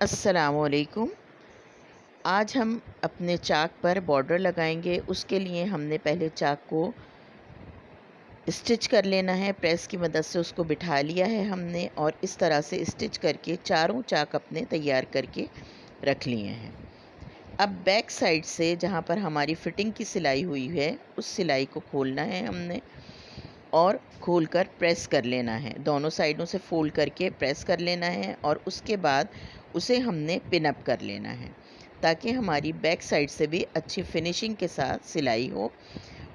अस्सलामुअलैकुम। आज हम अपने चाक पर बॉर्डर लगाएंगे। उसके लिए हमने पहले चाक को स्टिच कर लेना है। प्रेस की मदद से उसको बिठा लिया है हमने और इस तरह से स्टिच करके चारों चाक अपने तैयार करके रख लिए हैं। अब बैक साइड से जहाँ पर हमारी फ़िटिंग की सिलाई हुई है उस सिलाई को खोलना है हमने और खोलकर प्रेस कर लेना है। दोनों साइडों से फ़ोल्ड करके प्रेस कर लेना है और उसके बाद उसे हमने पिन अप कर लेना है ताकि हमारी बैक साइड से भी अच्छी फिनिशिंग के साथ सिलाई हो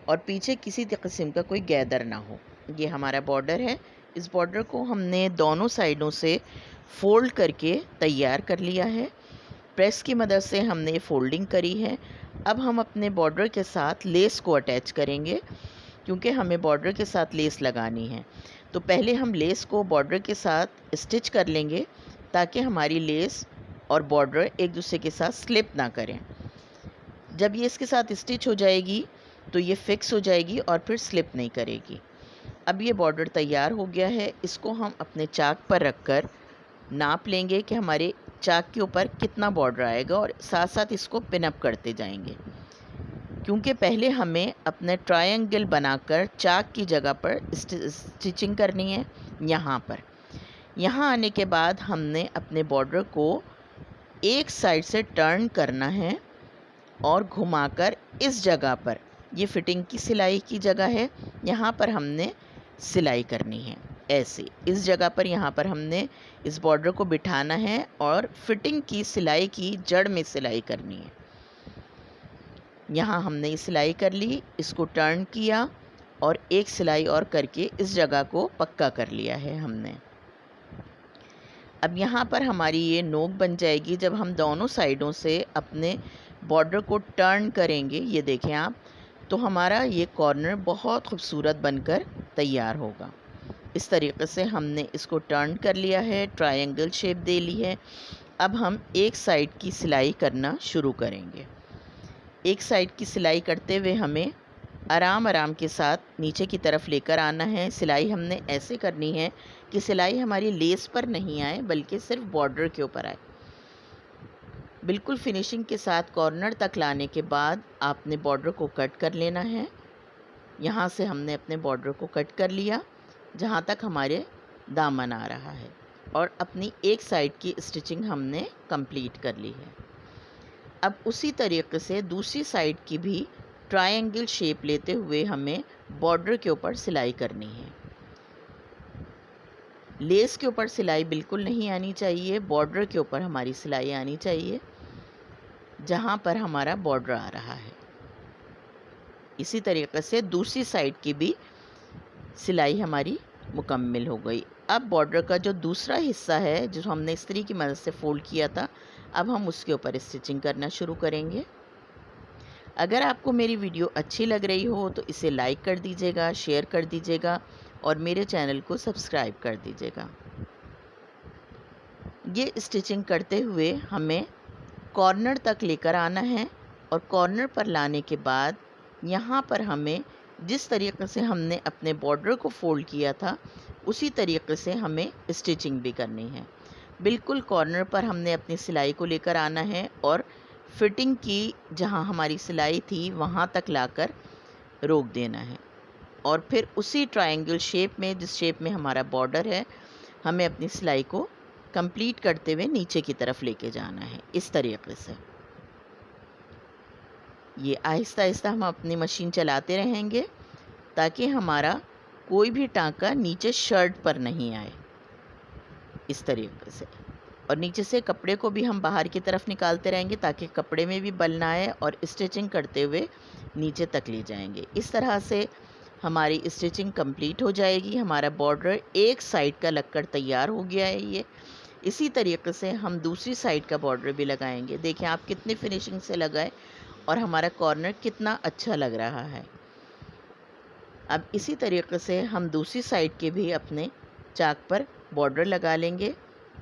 और पीछे किसी किस्म का कोई गैदर ना हो। ये हमारा बॉर्डर है। इस बॉर्डर को हमने दोनों साइडों से फ़ोल्ड करके तैयार कर लिया है। प्रेस की मदद से हमने फ़ोल्डिंग करी है। अब हम अपने बॉर्डर के साथ लेस को अटैच करेंगे क्योंकि हमें बॉर्डर के साथ लेस लगानी है। तो पहले हम लेस को बॉर्डर के साथ स्टिच कर लेंगे ताकि हमारी लेस और बॉर्डर एक दूसरे के साथ स्लिप ना करें। जब ये इसके साथ स्टिच हो जाएगी तो ये फिक्स हो जाएगी और फिर स्लिप नहीं करेगी। अब ये बॉर्डर तैयार हो गया है। इसको हम अपने चाक पर रखकर नाप लेंगे कि हमारे चाक के ऊपर कितना बॉर्डर आएगा और साथ साथ इसको पिन अप करते जाएंगे क्योंकि पहले हमें अपने ट्रायंगल बनाकर चाक की जगह पर स्टिचिंग करनी है। यहाँ आने के बाद हमने अपने बॉर्डर को एक साइड से टर्न करना है और घुमाकर इस जगह पर, ये फिटिंग की सिलाई की जगह है, यहाँ पर हमने सिलाई करनी है। ऐसे इस जगह पर यहाँ पर हमने इस बॉर्डर को बिठाना है और फिटिंग की सिलाई की जड़ में सिलाई करनी है। यहाँ हमने सिलाई कर ली, इसको टर्न किया और एक सिलाई और करके इस जगह को पक्का कर लिया है हमने। अब यहाँ पर हमारी ये नोक बन जाएगी जब हम दोनों साइडों से अपने बॉर्डर को टर्न करेंगे। ये देखें आप, तो हमारा ये कॉर्नर बहुत खूबसूरत बनकर तैयार होगा। इस तरीके से हमने इसको टर्न कर लिया है, ट्रायंगल शेप दे ली है। अब हम एक साइड की सिलाई करना शुरू करेंगे। एक साइड की सिलाई करते हुए हमें आराम आराम के साथ नीचे की तरफ लेकर आना है। सिलाई हमने ऐसे करनी है कि सिलाई हमारी लेस पर नहीं आए बल्कि सिर्फ बॉर्डर के ऊपर आए। बिल्कुल फिनिशिंग के साथ कॉर्नर तक लाने के बाद आपने बॉर्डर को कट कर लेना है। यहाँ से हमने अपने बॉर्डर को कट कर लिया जहाँ तक हमारे दामन आ रहा है और अपनी एक साइड की स्टिचिंग हमने कंप्लीट कर ली है। अब उसी तरीके से दूसरी साइड की भी ट्रायंगल शेप लेते हुए हमें बॉर्डर के ऊपर सिलाई करनी है। लेस के ऊपर सिलाई बिल्कुल नहीं आनी चाहिए, बॉर्डर के ऊपर हमारी सिलाई आनी चाहिए जहाँ पर हमारा बॉर्डर आ रहा है। इसी तरीके से दूसरी साइड की भी सिलाई हमारी मुकम्मल हो गई। अब बॉर्डर का जो दूसरा हिस्सा है जो हमने इस्त्री की मदद से फ़ोल्ड किया था, अब हम उसके ऊपर स्टिचिंग करना शुरू करेंगे। अगर आपको मेरी वीडियो अच्छी लग रही हो तो इसे लाइक कर दीजिएगा, शेयर कर दीजिएगा और मेरे चैनल को सब्सक्राइब कर दीजिएगा। ये स्टिचिंग करते हुए हमें कॉर्नर तक लेकर आना है और कॉर्नर पर लाने के बाद यहाँ पर हमें जिस तरीके से हमने अपने बॉर्डर को फ़ोल्ड किया था उसी तरीके से हमें स्टिचिंग भी करनी है। बिल्कुल कॉर्नर पर हमने अपनी सिलाई को लेकर आना है और फिटिंग की जहाँ हमारी सिलाई थी वहाँ तक लाकर रोक देना है और फिर उसी ट्रायंगल शेप में, जिस शेप में हमारा बॉर्डर है, हमें अपनी सिलाई को कंप्लीट करते हुए नीचे की तरफ लेके जाना है। इस तरीके से ये आहिस्ता आहिस्ता हम अपनी मशीन चलाते रहेंगे ताकि हमारा कोई भी टाँका नीचे शर्ट पर नहीं आए। इस तरीके से और नीचे से कपड़े को भी हम बाहर की तरफ निकालते रहेंगे ताकि कपड़े में भी बल ना आए और स्टिचिंग करते हुए नीचे तक ले जाएंगे। इस तरह से हमारी स्टिचिंग कंप्लीट हो जाएगी। हमारा बॉर्डर एक साइड का लगकर तैयार हो गया है। ये इसी तरीके से हम दूसरी साइड का बॉर्डर भी लगाएंगे। देखें आप कितनी फिनिशिंग से लगाए और हमारा कॉर्नर कितना अच्छा लग रहा है। अब इसी तरीके से हम दूसरी साइड के भी अपने चाक पर बॉर्डर लगा लेंगे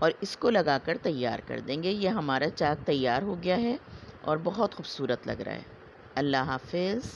और इसको लगाकर तैयार कर देंगे। ये हमारा चाक तैयार हो गया है और बहुत खूबसूरत लग रहा है। अल्लाह हाफ़िज़।